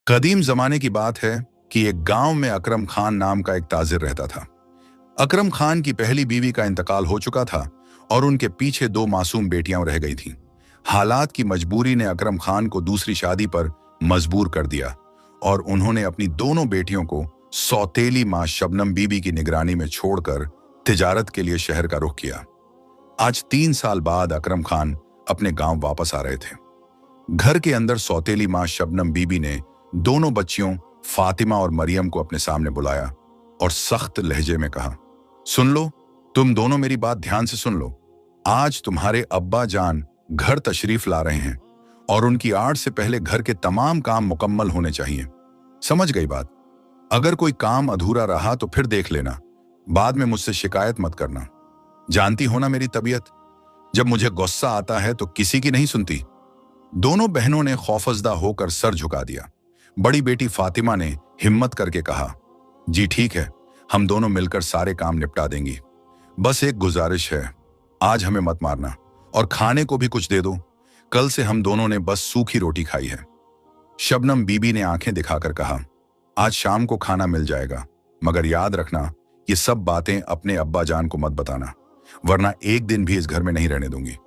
कदीम जमाने की बात है कि एक गांव में अकरम खान नाम का एक ताजिर रहता था। अकरम खान की पहली बीवी का इंतकाल हो चुका था और उनके पीछे दो मासूम बेटियां रह गई थीं। हालात की मजबूरी ने अकरम खान को दूसरी शादी पर मजबूर कर दिया और उन्होंने अपनी दोनों बेटियों को सौतेली मां शबनम बीबी की निगरानी में छोड़कर तिजारत के लिए शहर का रुख किया। आज 3 साल बाद अकरम खान अपने गांव वापस आ रहे थे। घर के अंदर सौतेली मां शबनम बीबी ने दोनों बच्चियों फातिमा और मरियम को अपने सामने बुलाया और सख्त लहजे में कहा, सुन लो, तुम दोनों मेरी बात ध्यान से सुन लो। आज तुम्हारे अब्बा जान घर तशरीफ ला रहे हैं और उनकी आड़ से पहले घर के तमाम काम मुकम्मल होने चाहिए। समझ गई बात? अगर कोई काम अधूरा रहा तो फिर देख लेना, बाद में मुझसे शिकायत मत करना। जानती हो ना मेरी तबीयत, जब मुझे गुस्सा आता है तो किसी की नहीं सुनती। दोनों बहनों ने खौफजदा होकर सर झुका दिया। बड़ी बेटी फातिमा ने हिम्मत करके कहा, जी ठीक है, हम दोनों मिलकर सारे काम निपटा देंगी। बस एक गुजारिश है, आज हमें मत मारना और खाने को भी कुछ दे दो। कल से हम दोनों ने बस सूखी रोटी खाई है। शबनम बीबी ने आंखें दिखाकर कहा, आज शाम को खाना मिल जाएगा, मगर याद रखना ये सब बातें अपने अब्बा जान को मत बताना, वरना एक दिन भी इस घर में नहीं रहने दूंगी।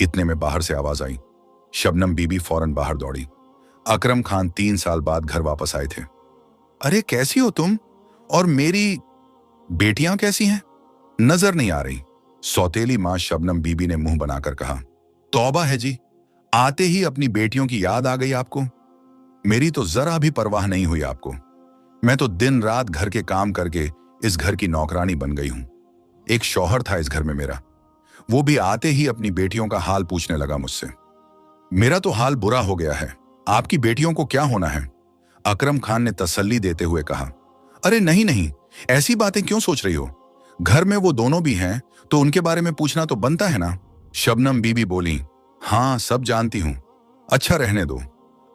इतने में बाहर से आवाज आई। शबनम बीबी फौरन बाहर दौड़ी। अकरम खान 3 साल बाद घर वापस आए थे। अरे कैसी हो तुम, और मेरी बेटियां कैसी हैं? नजर नहीं आ रही, सौतेली मां शबनम बीबी ने मुंह बनाकर कहा। तौबा है जी, आते ही अपनी बेटियों की याद आ गई आपको। मेरी तो जरा भी परवाह नहीं हुई आपको। मैं तो दिन रात घर के काम करके इस घर की नौकरानी बन गई हूं। एक शौहर था इस घर में मेरा, वो भी आते ही अपनी बेटियों का हाल पूछने लगा मुझसे। मेरा तो हाल बुरा हो गया है, आपकी बेटियों को क्या होना है? अकरम खान ने तसल्ली देते हुए कहा, अरे नहीं नहीं, ऐसी बातें क्यों सोच रही हो? घर में वो दोनों भी हैं तो उनके बारे में पूछना तो बनता है ना। शबनम बीबी बोली, हाँ सब जानती हूं। अच्छा रहने दो,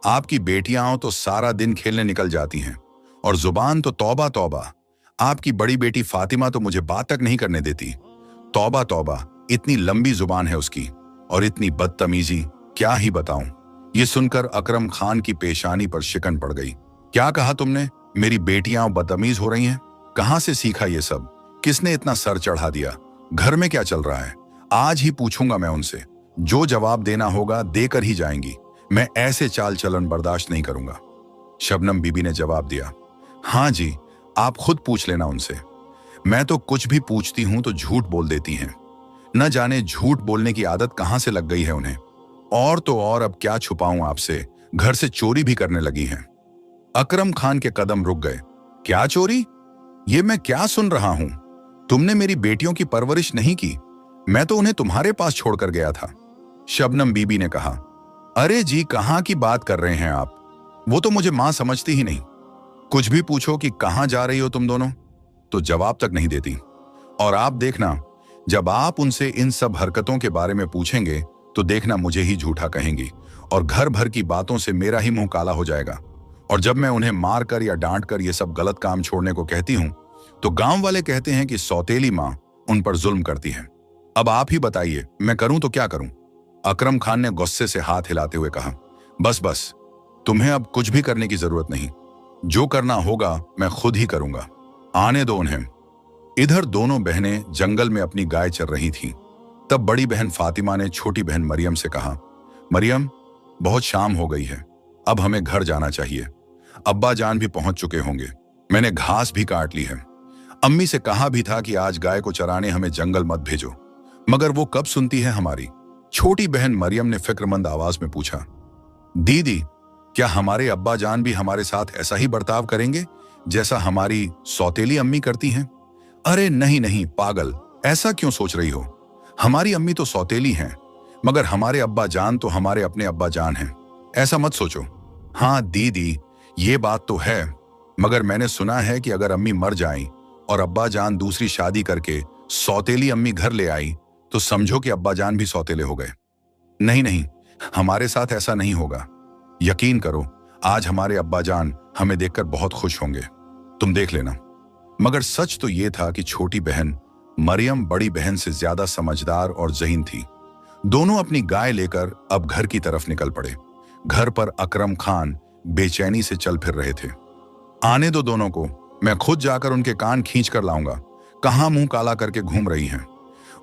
आपकी बेटियां तो सारा दिन खेलने निकल जाती हैं और जुबान तो तौबा तौबा। आपकी बड़ी बेटी फातिमा तो मुझे बात तक नहीं करने देती। तौबा तौबा, इतनी लंबी जुबान है उसकी और इतनी बदतमीजी, क्या ही बताऊं। ये सुनकर अकरम खान की पेशानी पर शिकन पड़ गई। क्या कहा तुमने? मेरी बेटियां बदतमीज हो रही हैं? कहां से सीखा ये सब? किसने इतना सर चढ़ा दिया? घर में क्या चल रहा है? आज ही पूछूंगा मैं उनसे, जो जवाब देना होगा देकर ही जाएंगी। मैं ऐसे चाल चलन बर्दाश्त नहीं करूंगा। शबनम बीबी ने जवाब दिया, हाँ जी, आप खुद पूछ लेना उनसे। मैं तो कुछ भी पूछती हूं तो झूठ बोल देती हैं। न जाने झूठ बोलने की आदत कहां से लग गई है उन्हें। और तो और अब क्या छुपाऊं आपसे, घर से चोरी भी करने लगी हैं। अकरम खान के कदम रुक गए। क्या चोरी? ये मैं क्या सुन रहा हूं? तुमने मेरी बेटियों की परवरिश नहीं की, मैं तो उन्हें तुम्हारे पास छोड़कर गया था। शबनम बीबी ने कहा, अरे जी, कहां की बात कर रहे हैं आप? वो तो मुझे मां समझती ही नहीं। कुछ भी पूछो कि कहां जा रही हो तुम दोनों, तो जवाब तक नहीं देती। और आप देखना, जब आप उनसे इन सब हरकतों के बारे में पूछेंगे तो देखना मुझे ही झूठा कहेंगी और घर भर की बातों से मेरा ही मुंह काला हो जाएगा। और जब मैं उन्हें मार कर या डांट कर ये सब गलत काम छोड़ने को कहती हूं तो गांव वाले कहते हैं कि सौतेली मां उन पर जुल्म करती है। अब आप ही बताइए, मैं करूं तो क्या करूं? अकरम खान ने गुस्से से हाथ हिलाते हुए कहा, बस बस, तुम्हें अब कुछ भी करने की जरूरत नहीं। जो करना होगा मैं खुद ही करूंगा। आने दो उन्हें। इधर दोनों बहनें जंगल में अपनी गाय चर रही थीं। तब बड़ी बहन फातिमा ने छोटी बहन मरियम से कहा, मरियम, बहुत शाम हो गई है, अब हमें घर जाना चाहिए। अब्बा जान भी पहुंच चुके होंगे। मैंने घास भी काट ली है। अम्मी से कहा भी था कि आज गाय को चराने हमें जंगल मत भेजो, मगर वो कब सुनती है हमारी। छोटी बहन मरियम ने फिक्रमंद आवाज में पूछा, दीदी, क्या हमारे अब्बा जान भी हमारे साथ ऐसा ही बर्ताव करेंगे जैसा हमारी सौतेली अम्मी करती हैं? अरे नहीं नहीं पागल, ऐसा क्यों सोच रही हो? हमारी अम्मी तो सौतेली हैं, मगर हमारे अब्बा जान तो हमारे अपने अब्बा जान हैं। ऐसा मत सोचो। हाँ दीदी, ये बात तो है, मगर मैंने सुना है कि अगर अम्मी मर जाएं और अब्बा जान दूसरी शादी करके सौतेली अम्मी घर ले आई तो समझो कि अब्बा जान भी सौतेले हो गए। नहीं नहीं, हमारे साथ ऐसा नहीं होगा। यकीन करो, आज हमारे अब्बा जान हमें देखकर बहुत खुश होंगे, तुम देख लेना। मगर सच तो यह था कि छोटी बहन मरियम बड़ी बहन से ज्यादा समझदार और ज़हीन थी। दोनों अपनी गाय लेकर अब घर की तरफ निकल पड़े। घर पर अकरम खान बेचैनी से चल फिर रहे थे। आने दो दोनों को, मैं खुद जाकर उनके कान खींच कर लाऊंगा। कहाँ मुंह काला करके घूम रही हैं।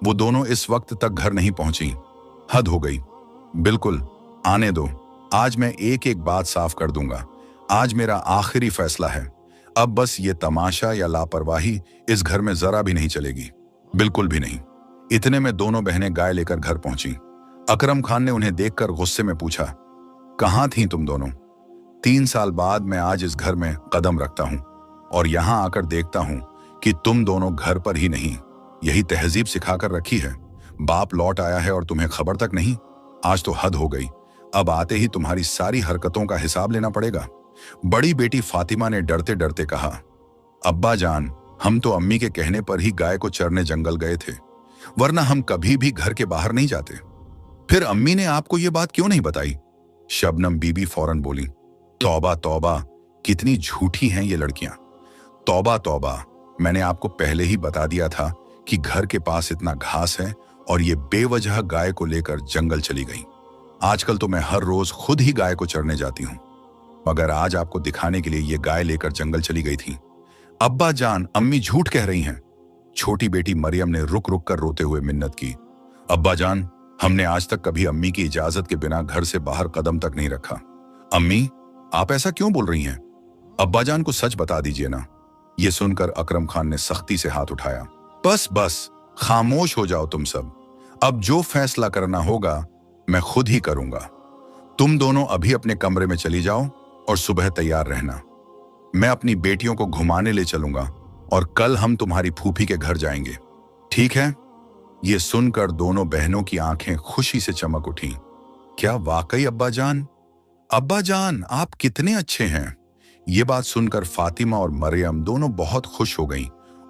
वो दोनों इस वक्त तक घर नहीं पहुंची। हद हो गई। बिल्कुल, आने दो। आज मैं एक एक बात साफ कर दूंगा। आज मेरा आखिरी फैसला है। अब बस ये तमाशा या लापरवाही इस घर में जरा भी नहीं चलेगी, बिल्कुल भी नहीं। इतने में दोनों बहनें गाय लेकर घर पहुंची। अकरम खान ने उन्हें देखकर गुस्से में पूछा, कहाँ थीं तुम दोनों? 3 साल बाद मैं आज इस घर में कदम रखता हूं और यहां आकर देखता हूं कि तुम दोनों घर पर ही नहीं। यही तहजीब सिखाकर रखी है। बाप लौट आया है और तुम्हें खबर तक नहीं। आज तो हद हो गई। अब आते ही तुम्हारी सारी हरकतों का हिसाब लेना पड़ेगा। बड़ी बेटी फातिमा ने डरते डरते कहा, अब्बा जान, हम तो अम्मी के कहने पर ही गाय को चरने जंगल गए थे, वरना हम कभी भी घर के बाहर नहीं जाते। फिर अम्मी ने आपको ये बात क्यों नहीं बताई? शबनम बीबी फौरन बोली, तौबा तौबा, कितनी झूठी हैं ये लड़कियां। तौबा तौबा, मैंने आपको पहले ही बता दिया था कि घर के पास इतना घास है और ये बेवजह गाय को लेकर जंगल चली गई। आजकल तो मैं हर रोज खुद ही गाय को चरने जाती हूँ, मगर आज आपको दिखाने के लिए ये गाय लेकर जंगल चली गई थी। अब्बा जान, अम्मी झूठ कह रही हैं। छोटी बेटी मरियम ने रुक रुक कर रोते हुए मिन्नत की, अब्बा जान, हमने आज तक कभी अम्मी की इजाजत के बिना घर से बाहर कदम तक नहीं रखा। अम्मी, आप ऐसा क्यों बोल रही हैं? अब्बा जान को सच बता दीजिए ना। ये सुनकर अकरम खान ने सख्ती से हाथ उठाया। बस बस, खामोश हो जाओ तुम सब। अब जो फैसला करना होगा मैं खुद ही करूंगा। तुम दोनों अभी अपने कमरे में चली जाओ और सुबह तैयार रहना। मैं अपनी बेटियों को घुमाने ले चलूंगा और कल हम तुम्हारी फूफी के घर जाएंगे, ठीक है? ये सुनकर दोनों बहनों की आंखें खुशी से चमक उठी। क्या वाकई अब्बा जान? अब्बा जान, आप कितने अच्छे हैं। ये बात सुनकर फातिमा और मरियम दोनों बहुत खुश हो गईं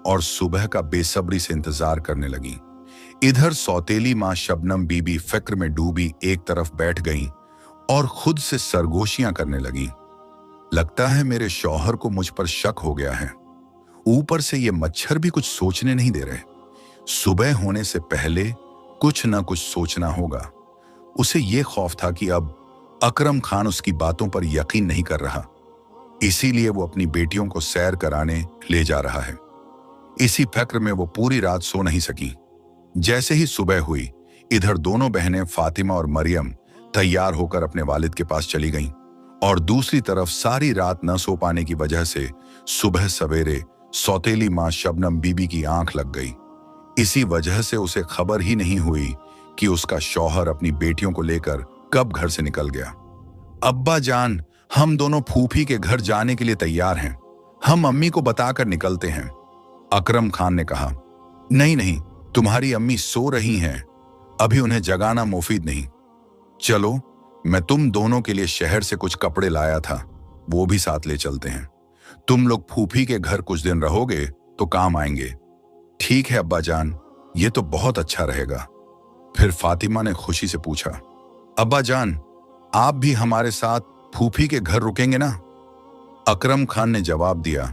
और सुबह का बेसब्री से इंतजार करने लगीं। इधर सौतेली मां शबनम बीबी फिक्र में डूबी एक तरफ बैठ गईं और खुद से सरगोशियां करने लगीं। लगता है मेरे शौहर को मुझ पर शक हो गया है। ऊपर से ये मच्छर भी कुछ सोचने नहीं दे रहे। सुबह होने से पहले कुछ न कुछ सोचना होगा। उसे ये खौफ था कि अब अकरम खान उसकी बातों पर यकीन नहीं कर रहा, इसीलिए वो अपनी बेटियों को सैर कराने ले जा रहा है। इसी फिक्र में वो पूरी रात सो नहीं सकी। जैसे ही सुबह हुई, इधर दोनों बहनें फातिमा और मरियम तैयार होकर अपने वालिद के पास चली गईं और दूसरी तरफ सारी रात न सो पाने की वजह से सुबह सवेरे सौतेली मां शबनम बीबी की आंख लग गई। इसी वजह से उसे खबर ही नहीं हुई कि उसका शौहर अपनी बेटियों को लेकर कब घर से निकल गया। अब्बा जान, हम दोनों फूफी के घर जाने के लिए तैयार हैं। हम अम्मी को बताकर निकलते हैं। अकरम खान ने कहा, नहीं नहीं, तुम्हारी अम्मी सो रही हैं, अभी उन्हें जगाना मुफीद नहीं। चलो, मैं तुम दोनों के लिए शहर से कुछ कपड़े लाया था, वो भी साथ ले चलते हैं। तुम लोग फूफी के घर कुछ दिन रहोगे तो काम आएंगे। ठीक है अब्बा जान, ये तो बहुत अच्छा रहेगा। फिर फातिमा ने खुशी से पूछा, अब्बा जान, आप भी हमारे साथ फूफी के घर रुकेंगे ना? अकरम खान ने जवाब दिया,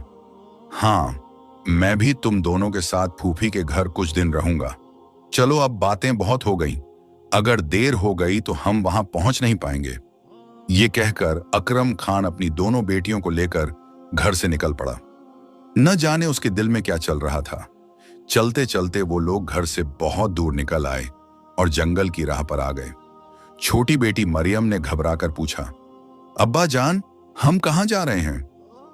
हाँ, मैं भी तुम दोनों के साथ फूफी के घर कुछ दिन रहूंगा। चलो, अब बातें बहुत हो गई, अगर देर हो गई तो हम वहां पहुंच नहीं पाएंगे। ये कहकर अकरम खान अपनी दोनों बेटियों को लेकर घर से निकल पड़ा। न जाने उसके दिल में क्या चल रहा था। चलते चलते वो लोग घर से बहुत दूर निकल आए और जंगल की राह पर आ गए। छोटी बेटी मरियम ने घबराकर पूछा, अब्बा जान, हम कहाँ जा रहे हैं?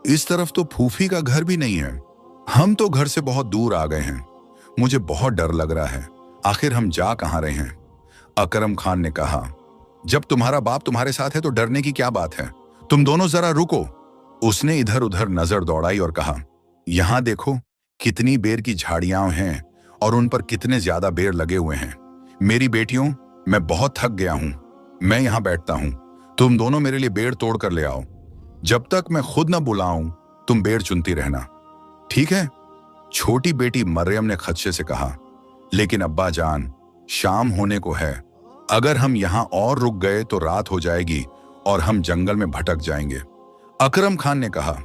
इस तरफ तो फूफी का घर भी नहीं है। हम तो घर से बहुत दूर आ गए हैं। मुझे बहुत डर लग रहा है। आखिर हम जा कहाँ रहे हैं? अकरम खान ने कहा, जब तुम्हारा बाप तुम्हारे साथ है तो डरने की क्या बात है? तुम दोनों जरा रुको। उसने इधर उधर नजर दौड़ाई और कहा, यहां देखो, कितनी बेर की झाड़ियां हैं और उन पर कितने ज्यादा बेर लगे हुए हैं। मेरी बेटियों, मैं बहुत थक गया हूं। मैं यहां बैठता हूं। तुम दोनों मेरे लिए बेर तोड़ कर ले आओ। जब तक मैं खुद न बुलाऊं, तुम बेर चुनती रहना, ठीक है? छोटी बेटी मरियम ने खदशे से कहा, लेकिन अब्बा जान, शाम होने को है। अगर हम यहां और रुक गए तो रात हो जाएगी और हम जंगल में भटक जाएंगे। अकरम खान ने कहा,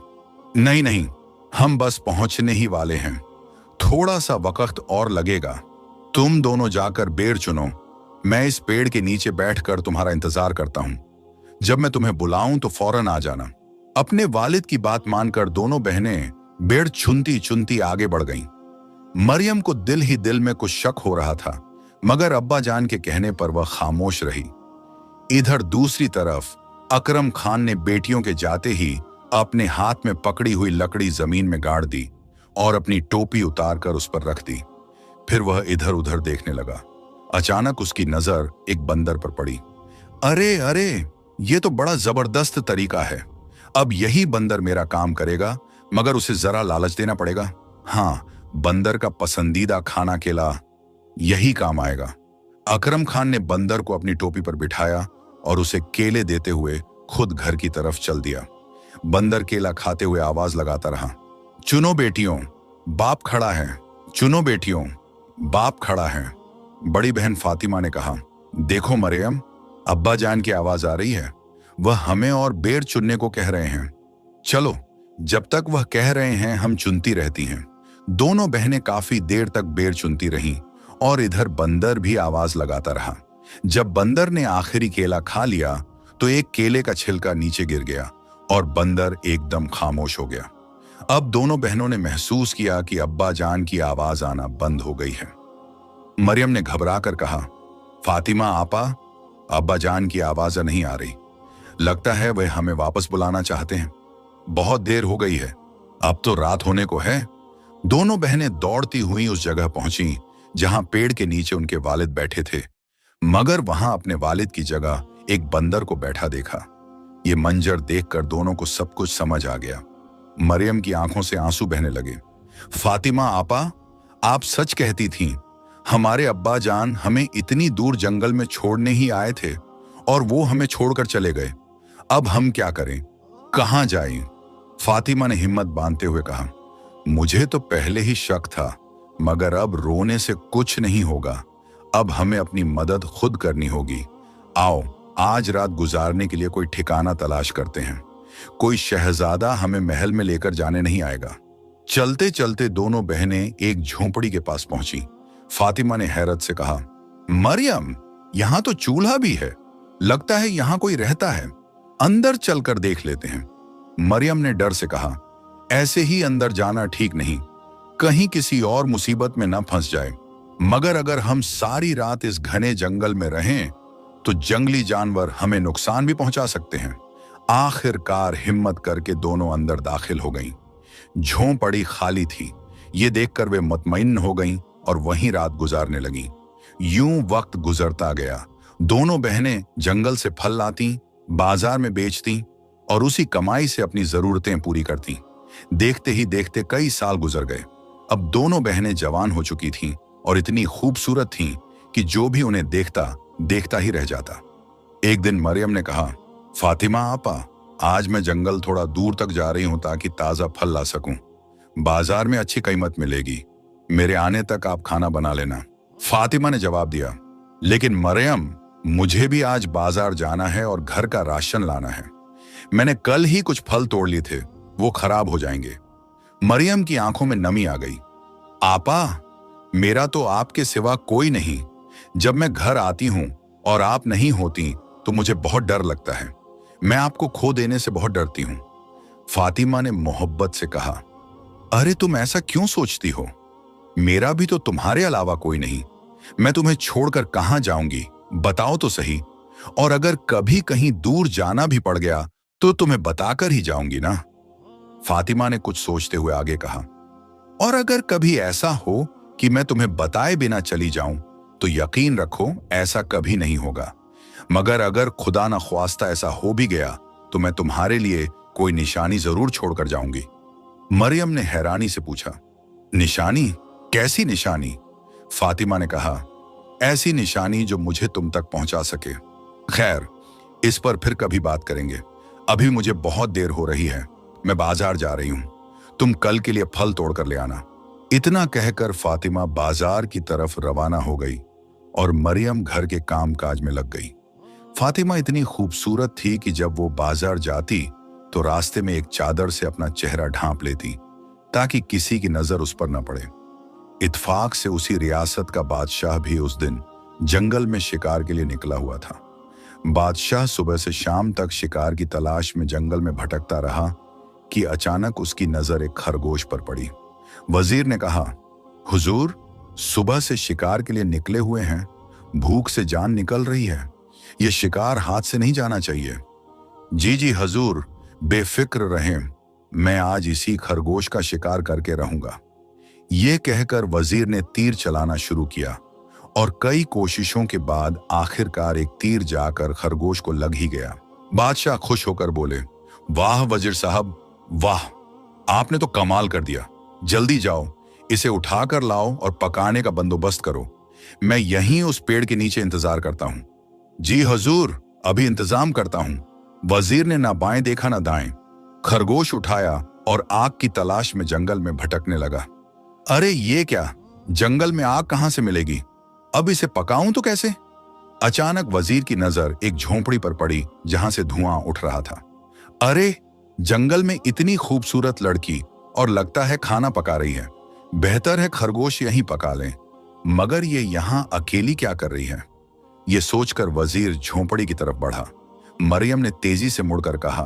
नहीं नहीं, हम बस पहुंचने ही वाले हैं। थोड़ा सा वक्त और लगेगा। तुम दोनों जाकर बेर चुनो। मैं इस पेड़ के नीचे बैठकर तुम्हारा इंतजार करता हूं। जब मैं तुम्हें बुलाऊं तो फौरन आ जाना। अपने वालिद की बात मानकर दोनों बहनें बेड़ चुनती चुनती आगे बढ़ गईं। मरियम को दिल ही दिल में कुछ शक हो रहा था, मगर अब्बा जान के कहने पर वह खामोश रही। इधर दूसरी तरफ अकरम खान ने बेटियों के जाते ही अपने हाथ में पकड़ी हुई लकड़ी जमीन में गाड़ दी और अपनी टोपी उतारकर उस पर रख दी। फिर वह इधर उधर देखने लगा। अचानक उसकी नजर एक बंदर पर पड़ी। अरे अरे, ये तो बड़ा जबरदस्त तरीका है। अब यही बंदर मेरा काम करेगा, मगर उसे जरा लालच देना पड़ेगा। हाँ, बंदर का पसंदीदा खाना केला यही काम आएगा। अकरम खान ने बंदर को अपनी टोपी पर बिठाया और उसे केले देते हुए खुद घर की तरफ चल दिया। बंदर केला खाते हुए आवाज लगाता रहा, चुनो बेटियों, बाप खड़ा है। चुनो बेटियों, बाप खड़ा है। बड़ी बहन फातिमा ने कहा, देखो मरियम, अब्बा जान की आवाज आ रही है। वह हमें और बेर चुनने को कह रहे हैं। चलो, जब तक वह कह रहे हैं हम चुनती रहती हैं। दोनों बहनें काफी देर तक बेर चुनती रहीं और इधर बंदर भी आवाज लगाता रहा। जब बंदर ने आखिरी केला खा लिया तो एक केले का छिलका नीचे गिर गया और बंदर एकदम खामोश हो गया। अब दोनों बहनों ने महसूस किया कि अब्बा जान की आवाज आना बंद हो गई है। मरियम ने घबरा कर कहा, फातिमा आपा, अब्बा जान की आवाज नहीं आ रही। लगता है वह हमें वापस बुलाना चाहते हैं। बहुत देर हो गई है, अब तो रात होने को है। दोनों बहनें दौड़ती हुई उस जगह पहुंची जहां पेड़ के नीचे उनके वालिद बैठे थे, मगर वहां अपने वालिद की जगह एक बंदर को बैठा देखा। ये मंजर देखकर दोनों को सब कुछ समझ आ गया। मरियम की आंखों से आंसू बहने लगे। फातिमा आपा, आप सच कहती थीं। हमारे अब्बा जान हमें इतनी दूर जंगल में छोड़ने ही आए थे और वो हमें छोड़कर चले गए। अब हम क्या करें, कहां जाएं? फातिमा ने हिम्मत बांधते हुए कहा, मुझे तो पहले ही शक था, मगर अब रोने से कुछ नहीं होगा। अब हमें अपनी मदद खुद करनी होगी। आओ, आज रात गुजारने के लिए कोई ठिकाना तलाश करते हैं। कोई शहजादा हमें महल में लेकर जाने नहीं आएगा। चलते चलते दोनों बहनें एक झोंपड़ी के पास पहुंची। फातिमा ने हैरत से कहा, मरियम, यहां तो चूल्हा भी है। लगता है यहां कोई रहता है। अंदर चलकर देख लेते हैं। मरियम ने डर से कहा, ऐसे ही अंदर जाना ठीक नहीं, कहीं किसी और मुसीबत में न फंस जाए। मगर अगर हम सारी रात इस घने जंगल में रहें तो जंगली जानवर हमें नुकसान भी पहुंचा सकते हैं। आखिरकार हिम्मत करके दोनों अंदर दाखिल हो गईं। झोंपड़ी खाली थी। ये देखकर वे मुतमईन हो गईं और वहीं रात गुजारने लगीं। यूं वक्त गुजरता गया। दोनों बहनें जंगल से फल लाती, बाजार में बेचती और उसी कमाई से अपनी जरूरतें पूरी करती। देखते ही देखते कई साल गुजर गए। अब दोनों बहनें जवान हो चुकी थीं और इतनी खूबसूरत थीं कि जो भी उन्हें देखता देखता ही रह जाता। एक दिन मरियम ने कहा, फातिमा आपा, आज मैं जंगल थोड़ा दूर तक जा रही हूं ताकि ताजा फल ला सकूं। बाजार में अच्छी कीमत मिलेगी। मेरे आने तक आप खाना बना लेना। फातिमा ने जवाब दिया, लेकिन मरियम, मुझे भी आज बाजार जाना है और घर का राशन लाना है। मैंने कल ही कुछ फल तोड़ लिए थे, वो खराब हो जाएंगे। मरियम की आंखों में नमी आ गई। आपा, मेरा तो आपके सिवा कोई नहीं। जब मैं घर आती हूं और आप नहीं होती तो मुझे बहुत डर लगता है। मैं आपको खो देने से बहुत डरती हूं। फातिमा ने मोहब्बत से कहा, अरे तुम ऐसा क्यों सोचती हो? मेरा भी तो तुम्हारे अलावा कोई नहीं। मैं तुम्हें छोड़कर कहां जाऊंगी, बताओ तो सही। और अगर कभी कहीं दूर जाना भी पड़ गया तो तुम्हें बताकर ही जाऊंगी ना। फातिमा ने कुछ सोचते हुए आगे कहा, और अगर कभी ऐसा हो कि मैं तुम्हें बताए बिना चली जाऊं तो यकीन रखो ऐसा कभी नहीं होगा। मगर अगर खुदा न ख्वास्ता ऐसा हो भी गया तो मैं तुम्हारे लिए कोई निशानी जरूर छोड़कर जाऊंगी। मरियम ने हैरानी से पूछा, निशानी? कैसी निशानी? फातिमा ने कहा, ऐसी निशानी जो मुझे तुम तक पहुंचा सके। खैर, इस पर फिर कभी बात करेंगे। अभी मुझे बहुत देर हो रही है, मैं बाजार जा रही हूं। तुम कल के लिए फल तोड़कर ले आना। इतना कहकर फातिमा बाजार की तरफ रवाना हो गई और मरियम घर के कामकाज में लग गई। फातिमा इतनी खूबसूरत थी कि जब वो बाजार जाती तो रास्ते में एक चादर से अपना चेहरा ढांप लेती ताकि किसी की नजर उस पर न पड़े। इत्फाक से उसी रियासत का बादशाह भी उस दिन जंगल में शिकार के लिए निकला हुआ था। बादशाह सुबह से शाम तक शिकार की तलाश में जंगल में भटकता रहा कि अचानक उसकी नजर एक खरगोश पर पड़ी। वजीर ने कहा, हुजूर, सुबह से शिकार के लिए निकले हुए हैं, भूख से जान निकल रही है, ये शिकार हाथ से नहीं जाना चाहिए। जी जी हजूर, बेफिक्र रहें, मैं आज इसी खरगोश का शिकार करके रहूंगा। ये कहकर वजीर ने तीर चलाना शुरू किया और कई कोशिशों के बाद आखिरकार एक तीर जाकर खरगोश को लग ही गया। बादशाह खुश होकर बोले, वाह वजीर साहब, वाह, आपने तो कमाल कर दिया। जल्दी जाओ, इसे उठाकर लाओ और पकाने का बंदोबस्त करो। मैं यहीं उस पेड़ के नीचे इंतजार करता हूं। जी हजूर, अभी इंतजाम करता हूं। वजीर ने ना बाएं देखा ना दाएं, खरगोश उठाया और आग की तलाश में जंगल में भटकने लगा। अरे ये क्या, जंगल में आग कहां से मिलेगी? अब इसे पकाऊं तो कैसे? अचानक वजीर की नजर एक झोंपड़ी पर पड़ी जहां से धुआं उठ रहा था। अरे, जंगल में इतनी खूबसूरत लड़की और लगता है खाना पका रही है। बेहतर है खरगोश यहीं पका लें। मगर ये यहां अकेली क्या कर रही है? ये सोचकर वजीर झोंपड़ी की तरफ बढ़ा। मरियम ने तेजी से मुड़कर कहा,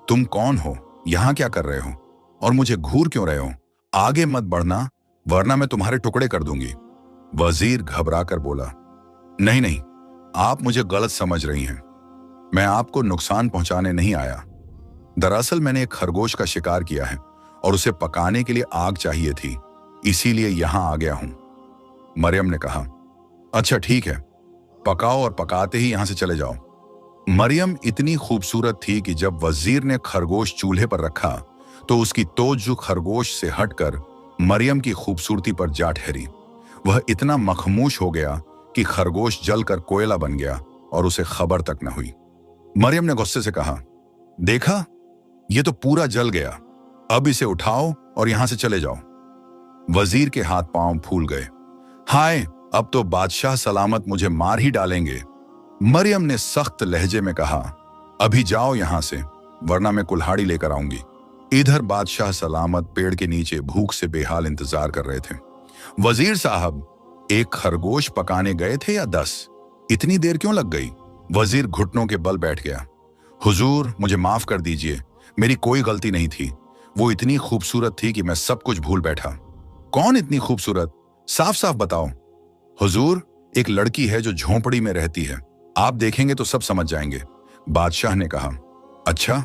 तुम कौन हो? यहां क्या कर रहे हो? और मुझे घूर क्यों रहे हो? आगे मत बढ़ना, वरना मैं तुम्हारे टुकड़े कर दूंगी। वजीर घबराकर बोला, नहीं नहीं, आप मुझे गलत समझ रही हैं। मैं आपको नुकसान पहुंचाने नहीं आया। दरअसल मैंने एक खरगोश का शिकार किया है और उसे पकाने के लिए आग चाहिए थी, इसीलिए यहां आ गया हूं। मरियम ने कहा, अच्छा ठीक है, पकाओ और पकाते ही यहां से चले जाओ। मरियम इतनी खूबसूरत थी कि जब वजीर ने खरगोश चूल्हे पर रखा तो उसकी तवज्जो खरगोश से हटकर मरियम की खूबसूरती पर जा ठहरी। वह इतना मखमूश हो गया कि खरगोश जलकर कोयला बन गया और उसे खबर तक न हुई। मरियम ने गुस्से से कहा, देखा, ये तो पूरा जल गया। अब इसे उठाओ और यहां से चले जाओ। वजीर के हाथ पांव फूल गए। हाय, अब तो बादशाह सलामत मुझे मार ही डालेंगे। मरियम ने सख्त लहजे में कहा, अभी जाओ यहां से, वरना मैं कुल्हाड़ी लेकर आऊंगी। इधर बादशाह सलामत पेड़ के नीचे भूख से बेहाल इंतजार कर रहे थे। वजीर साहब, एक खरगोश पकाने गए थे या 10? इतनी देर क्यों लग गई? वजीर घुटनों के बल बैठ गया। हुजूर, मुझे माफ कर दीजिए, मेरी कोई गलती नहीं थी। वो इतनी खूबसूरत थी कि मैं सब कुछ भूल बैठा। कौन इतनी खूबसूरत? साफ साफ बताओ। हुजूर, एक लड़की है जो झोंपड़ी में रहती है, आप देखेंगे तो सब समझ जाएंगे। बादशाह ने कहा, अच्छा,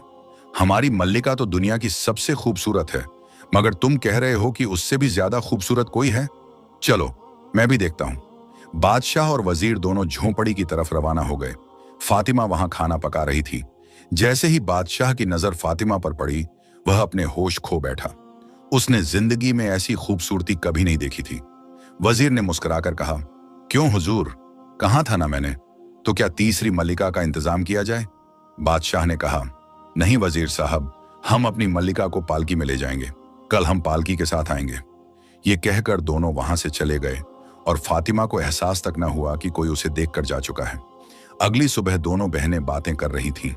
हमारी मल्लिका तो दुनिया की सबसे खूबसूरत है, मगर तुम कह रहे हो कि उससे भी ज्यादा खूबसूरत कोई है? चलो, मैं भी देखता हूं। बादशाह और वजीर दोनों झोंपड़ी की तरफ रवाना हो गए। फातिमा वहां खाना पका रही थी। जैसे ही बादशाह की नजर फातिमा पर पड़ी, वह अपने होश खो बैठा। उसने जिंदगी में ऐसी खूबसूरती कभी नहीं देखी थी। वजीर ने मुस्कुराकर कहा, क्यों हुजूर, कहा था ना मैंने, तो क्या तीसरी मल्लिका का इंतजाम किया जाए? बादशाह ने कहा, नहीं वजीर साहब, हम अपनी मल्लिका को पालकी में ले जाएंगे। कल हम पालकी के साथ आएंगे। ये कहकर दोनों वहां से चले गए और फातिमा को एहसास तक न हुआ कि कोई उसे देखकर जा चुका है। अगली सुबह दोनों बहनें बातें कर रही थीं।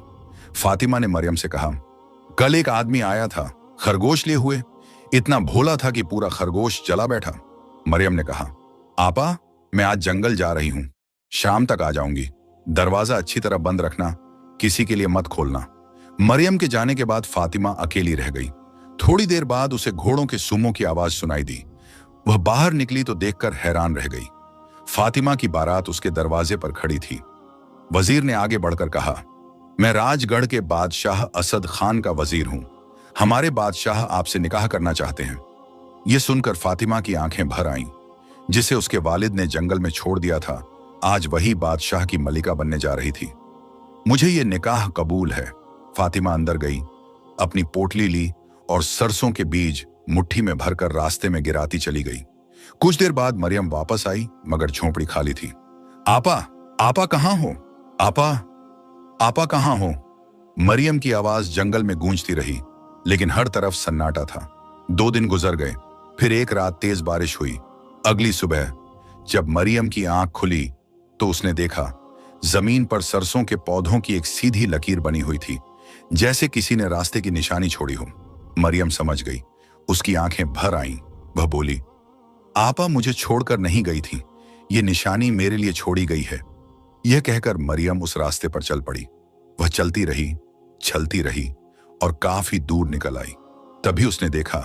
फातिमा ने मरियम से कहा, कल एक आदमी आया था खरगोश लिए हुए, इतना भोला था कि पूरा खरगोश जला बैठा। मरियम ने कहा, आपा, मैं आज जंगल जा रही हूं, शाम तक आ जाऊंगी। दरवाजा अच्छी तरह बंद रखना, किसी के लिए मत खोलना। मरियम के जाने के बाद फातिमा अकेली रह गई। थोड़ी देर बाद उसे घोड़ों के सुमों की आवाज सुनाई दी। वह बाहर निकली तो देखकर हैरान रह गई। फातिमा की बारात उसके दरवाजे पर खड़ी थी। वजीर ने आगे बढ़कर कहा, मैं राजगढ़ के बादशाह असद खान का वजीर हूं। हमारे बादशाह आपसे निकाह करना चाहते हैं। यह सुनकर फातिमा की आंखें भर आईं। जिसे उसके वालिद ने जंगल में छोड़ दिया था, आज वही बादशाह की मलिका बनने जा रही थी। मुझे ये निकाह कबूल है। फातिमा अंदर गई, अपनी पोटली ली और सरसों के बीज मुट्ठी में भरकर रास्ते में गिराती चली गई। कुछ देर बाद मरियम वापस आई, मगर झोंपड़ी खाली थी। आपा, आपा कहाँ हो? आपा, आपा कहाँ हो? मरियम की आवाज जंगल में गूंजती रही, लेकिन हर तरफ सन्नाटा था। 2 दिन गुजर गए, फिर एक रात तेज बारिश हुई। अगली सुबह जब मरियम की आंख खुली तो उसने देखा जमीन पर सरसों के पौधों की एक सीधी लकीर बनी हुई थी, जैसे किसी ने रास्ते की निशानी छोड़ी हो। मरियम समझ गई, उसकी आंखें भर आईं। वह बोली, आपा मुझे छोड़कर नहीं गई थी, ये निशानी मेरे लिए छोड़ी गई है। यह कहकर मरियम उस रास्ते पर चल पड़ी। वह चलती रही और काफी दूर निकल आई। तभी उसने देखा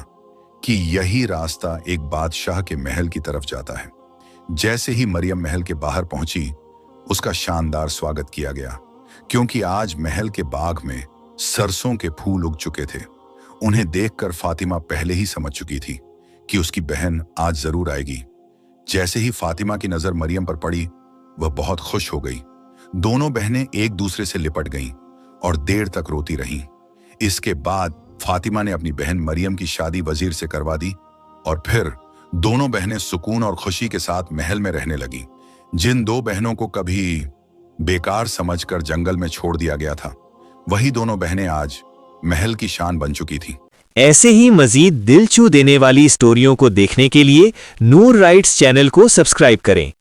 कि यही रास्ता एक बादशाह के महल की तरफ जाता है। जैसे ही मरियम महल के बाहर पहुंची, उसका शानदार स्वागत किया गया, क्योंकि आज महल के बाग में सरसों के फूल उग चुके थे। उन्हें देखकर फातिमा पहले ही समझ चुकी थी कि उसकी बहन आज जरूर आएगी। जैसे ही फातिमा की नजर मरियम पर पड़ी, वह बहुत खुश हो गई। दोनों बहनें एक दूसरे से लिपट गईं और देर तक रोती रहीं। इसके बाद फातिमा ने अपनी बहन मरियम की शादी वजीर से करवा दी और फिर दोनों बहनें सुकून और खुशी के साथ महल में रहने लगीं। जिन दो बहनों को कभी बेकार समझकर जंगल में छोड़ दिया गया था, वही दोनों बहनें आज महल की शान बन चुकी थीं। ऐसे ही मजीद दिल छू देने वाली स्टोरियों को देखने के लिए नूर राइट्स चैनल को सब्सक्राइब करें।